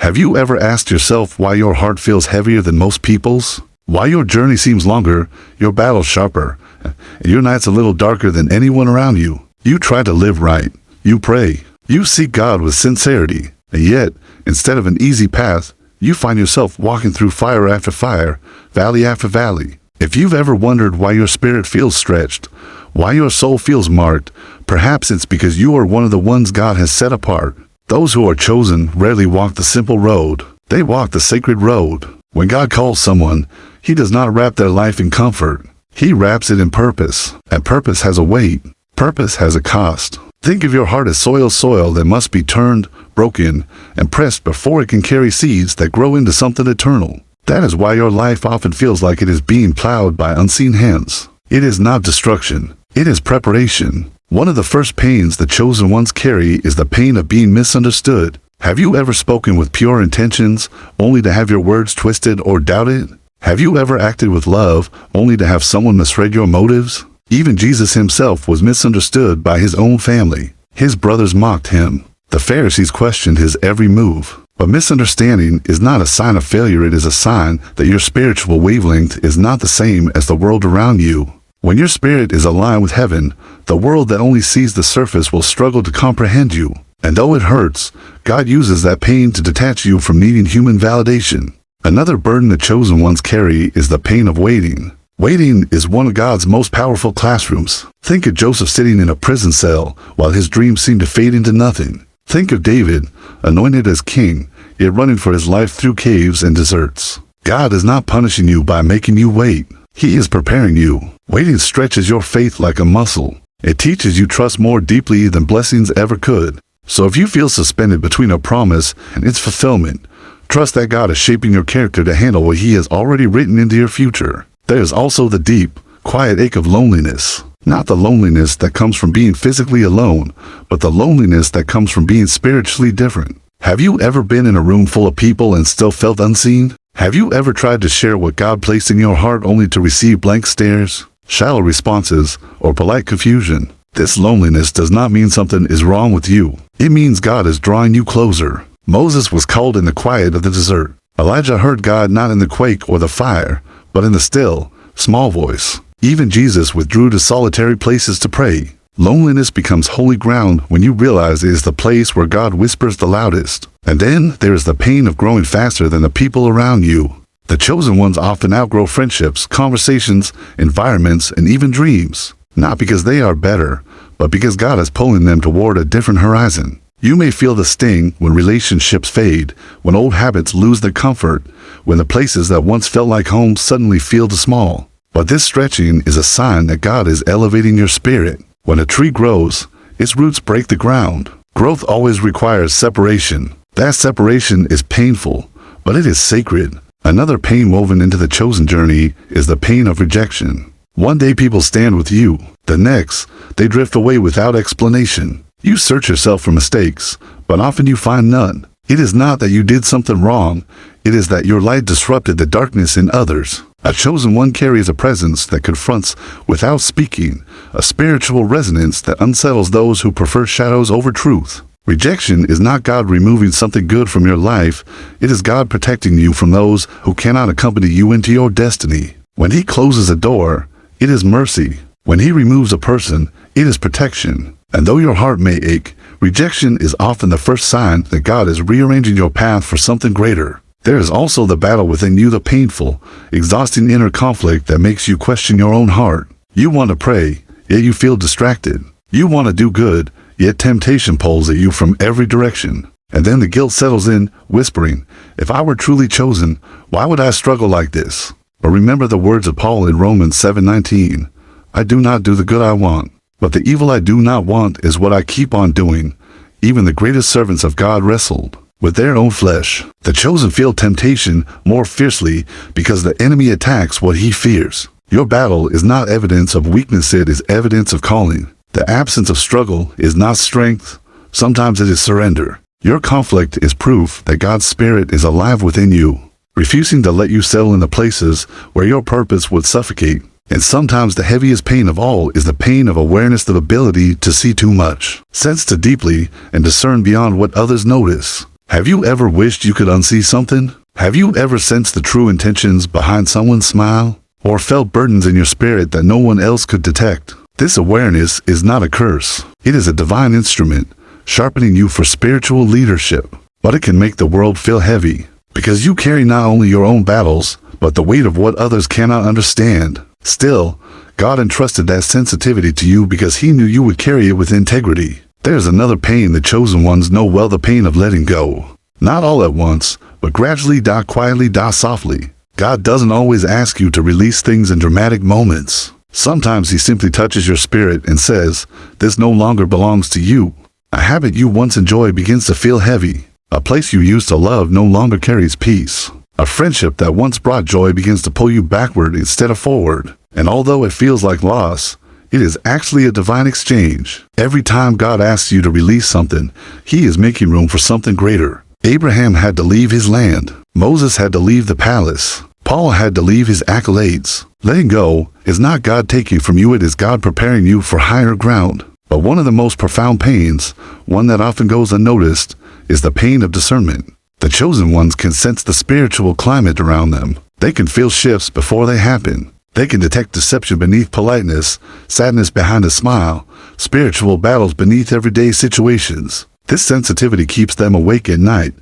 Have you ever asked yourself why your heart feels heavier than most people's? Why your journey seems longer, your battle sharper, and your nights a little darker than anyone around you? You try to live right. You pray. You seek God with sincerity. And yet, instead of an easy path, you find yourself walking through fire after fire, valley after valley. If you've ever wondered why your spirit feels stretched, why your soul feels marked, perhaps it's because you are one of the ones God has set apart. Those who are chosen rarely walk the simple road. They walk the sacred road. When God calls someone, He does not wrap their life in comfort. He wraps it in purpose. And purpose has a weight. Purpose has a cost. Think of your heart as soil that must be turned, broken, and pressed before it can carry seeds that grow into something eternal. That is why your life often feels like it is being plowed by unseen hands. It is not destruction. It is preparation. One of the first pains the chosen ones carry is the pain of being misunderstood. Have you ever spoken with pure intentions, only to have your words twisted or doubted? Have you ever acted with love, only to have someone misread your motives? Even Jesus himself was misunderstood by his own family. His brothers mocked him. The Pharisees questioned his every move. But misunderstanding is not a sign of failure. It is a sign that your spiritual wavelength is not the same as the world around you. When your spirit is aligned with heaven, the world that only sees the surface will struggle to comprehend you. And though it hurts, God uses that pain to detach you from needing human validation. Another burden the chosen ones carry is the pain of waiting. Waiting is one of God's most powerful classrooms. Think of Joseph sitting in a prison cell while his dreams seem to fade into nothing. Think of David, anointed as king, yet running for his life through caves and deserts. God is not punishing you by making you wait. He is preparing you. Waiting stretches your faith like a muscle. It teaches you trust more deeply than blessings ever could. So if you feel suspended between a promise and its fulfillment, trust that God is shaping your character to handle what He has already written into your future. There is also the deep, quiet ache of loneliness. Not the loneliness that comes from being physically alone, but the loneliness that comes from being spiritually different. Have you ever been in a room full of people and still felt unseen? Have you ever tried to share what God placed in your heart only to receive blank stares, shallow responses, or polite confusion? This loneliness does not mean something is wrong with you. It means God is drawing you closer. Moses was called in the quiet of the desert. Elijah heard God not in the quake or the fire, but in the still, small voice. Even Jesus withdrew to solitary places to pray. Loneliness becomes holy ground when you realize it is the place where God whispers the loudest. And then there is the pain of growing faster than the people around you. The chosen ones often outgrow friendships, conversations, environments, and even dreams. Not because they are better, but because God is pulling them toward a different horizon. You may feel the sting when relationships fade, when old habits lose their comfort, when the places that once felt like home suddenly feel too small. But this stretching is a sign that God is elevating your spirit. When a tree grows, its roots break the ground. Growth always requires separation. That separation is painful, but it is sacred. Another pain woven into the chosen journey is the pain of rejection. One day people stand with you. The next, they drift away without explanation. You search yourself for mistakes, but often you find none. It is not that you did something wrong. It is that your light disrupted the darkness in others. A chosen one carries a presence that confronts without speaking, a spiritual resonance that unsettles those who prefer shadows over truth. Rejection is not God removing something good from your life. It is God protecting you from those who cannot accompany you into your destiny. When He closes a door, it is mercy. When He removes a person, it is protection. And though your heart may ache, rejection is often the first sign that God is rearranging your path for something greater. There is also the battle within you, the painful, exhausting inner conflict that makes you question your own heart. You want to pray, yet you feel distracted. You want to do good, yet temptation pulls at you from every direction. And then the guilt settles in, whispering, if I were truly chosen, why would I struggle like this? But remember the words of Paul in Romans 7:19. I do not do the good I want, but the evil I do not want is what I keep on doing. Even the greatest servants of God wrestled with their own flesh. The chosen feel temptation more fiercely because the enemy attacks what he fears. Your battle is not evidence of weakness, it is evidence of calling. The absence of struggle is not strength. Sometimes it is surrender. Your conflict is proof that God's Spirit is alive within you, refusing to let you settle in the places where your purpose would suffocate. And sometimes the heaviest pain of all is the pain of awareness, the ability to see too much, sense too deeply, and discern beyond what others notice. Have you ever wished you could unsee something? Have you ever sensed the true intentions behind someone's smile? Or felt burdens in your spirit that no one else could detect? This awareness is not a curse. It is a divine instrument, sharpening you for spiritual leadership. But it can make the world feel heavy, because you carry not only your own battles, but the weight of what others cannot understand. Still, God entrusted that sensitivity to you because He knew you would carry it with integrity. There's another pain the chosen ones know well, the pain of letting go. Not all at once, but gradually, die quietly, die softly. God doesn't always ask you to release things in dramatic moments. Sometimes He simply touches your spirit and says, "This no longer belongs to you." A habit you once enjoyed begins to feel heavy. A place you used to love no longer carries peace. A friendship that once brought joy begins to pull you backward instead of forward. And although it feels like loss, it is actually a divine exchange. Every time God asks you to release something, He is making room for something greater. Abraham had to leave his land. Moses had to leave the palace. Paul had to leave his accolades. Letting go is not God taking from you, it is God preparing you for higher ground. But one of the most profound pains, one that often goes unnoticed, is the pain of discernment. The chosen ones can sense the spiritual climate around them. They can feel shifts before they happen. They can detect deception beneath politeness, sadness behind a smile, spiritual battles beneath everyday situations. This sensitivity keeps them awake at night,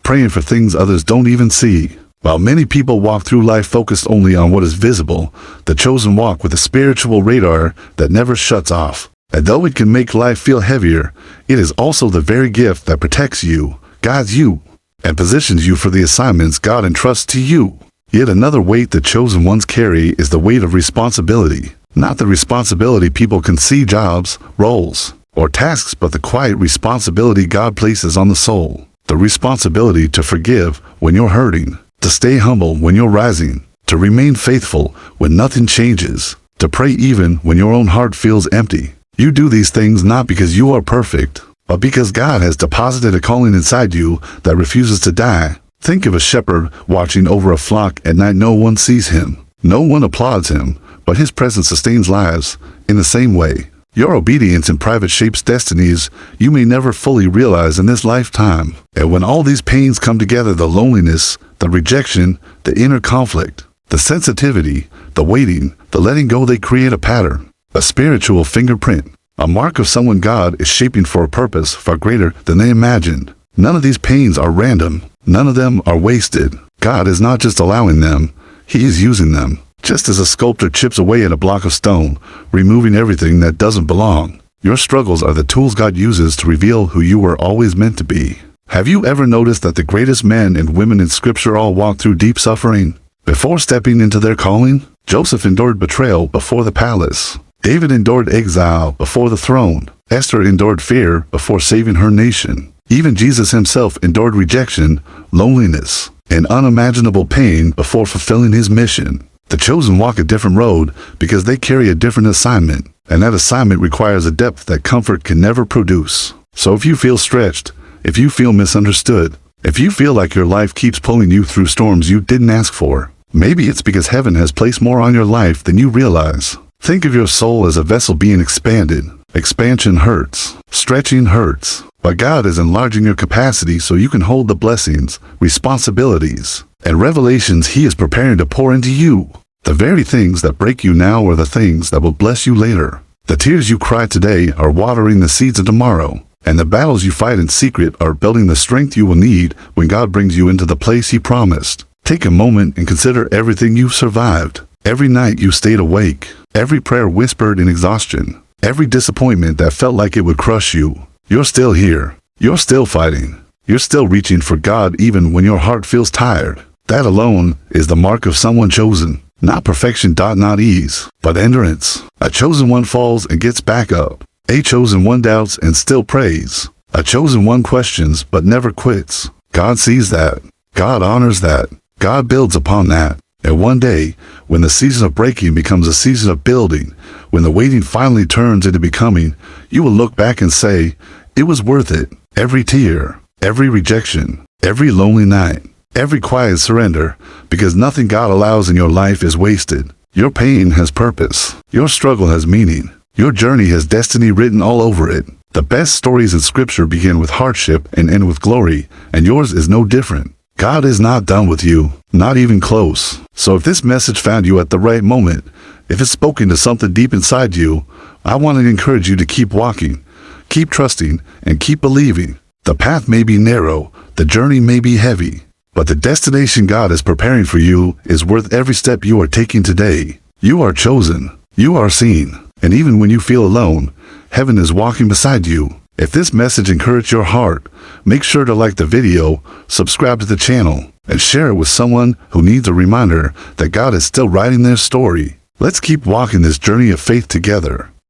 praying for things others don't even see. While many people walk through life focused only on what is visible, the chosen walk with a spiritual radar that never shuts off. And though it can make life feel heavier, it is also the very gift that protects you, guides you, and positions you for the assignments God entrusts to you. Yet another weight the chosen ones carry is the weight of responsibility. Not the responsibility people can see, jobs, roles, or tasks, but the quiet responsibility God places on the soul. The responsibility to forgive when you're hurting, to stay humble when you're rising, to remain faithful when nothing changes, to pray even when your own heart feels empty. You do these things not because you are perfect, but because God has deposited a calling inside you that refuses to die. Think of a shepherd watching over a flock at night. No one sees him. No one applauds him, but his presence sustains lives. In the same way, your obedience in private shapes destinies you may never fully realize in this lifetime. And when all these pains come together, the loneliness, the rejection, the inner conflict, the sensitivity, the waiting, the letting go, they create a pattern, a spiritual fingerprint, a mark of someone God is shaping for a purpose far greater than they imagined. None of these pains are random. None of them are wasted. God is not just allowing them, He is using them. Just as a sculptor chips away at a block of stone, removing everything that doesn't belong. Your struggles are the tools God uses to reveal who you were always meant to be. Have you ever noticed that the greatest men and women in Scripture all walked through deep suffering before stepping into their calling? Joseph endured betrayal before the palace. David endured exile before the throne. Esther endured fear before saving her nation. Even Jesus Himself endured rejection, loneliness, and unimaginable pain before fulfilling His mission. The chosen walk a different road because they carry a different assignment, and that assignment requires a depth that comfort can never produce. So if you feel stretched, if you feel misunderstood, if you feel like your life keeps pulling you through storms you didn't ask for, maybe it's because heaven has placed more on your life than you realize. Think of your soul as a vessel being expanded. Expansion hurts. Stretching hurts. But God is enlarging your capacity so you can hold the blessings, responsibilities, and revelations He is preparing to pour into you. The very things that break you now are the things that will bless you later. The tears you cry today are watering the seeds of tomorrow, and the battles you fight in secret are building the strength you will need when God brings you into the place He promised. Take a moment and consider everything you've survived. Every night you stayed awake. Every prayer whispered in exhaustion. Every disappointment that felt like it would crush you. You're still here. You're still fighting. You're still reaching for God even when your heart feels tired. That alone is the mark of someone chosen. Not perfection, not ease, but endurance. A chosen one falls and gets back up. A chosen one doubts and still prays. A chosen one questions but never quits. God sees that. God honors that. God builds upon that. And one day, when the season of breaking becomes a season of building, when the waiting finally turns into becoming, you will look back and say, it was worth it. Every tear, every rejection, every lonely night, every quiet surrender, because nothing God allows in your life is wasted. Your pain has purpose. Your struggle has meaning. Your journey has destiny written all over it. The best stories in Scripture begin with hardship and end with glory, and yours is no different. God is not done with you, not even close. So if this message found you at the right moment, if it's spoken to something deep inside you, I want to encourage you to keep walking, keep trusting, and keep believing. The path may be narrow, the journey may be heavy, but the destination God is preparing for you is worth every step you are taking today. You are chosen, you are seen, and even when you feel alone, heaven is walking beside you. If this message encouraged your heart, make sure to like the video, subscribe to the channel, and share it with someone who needs a reminder that God is still writing their story. Let's keep walking this journey of faith together.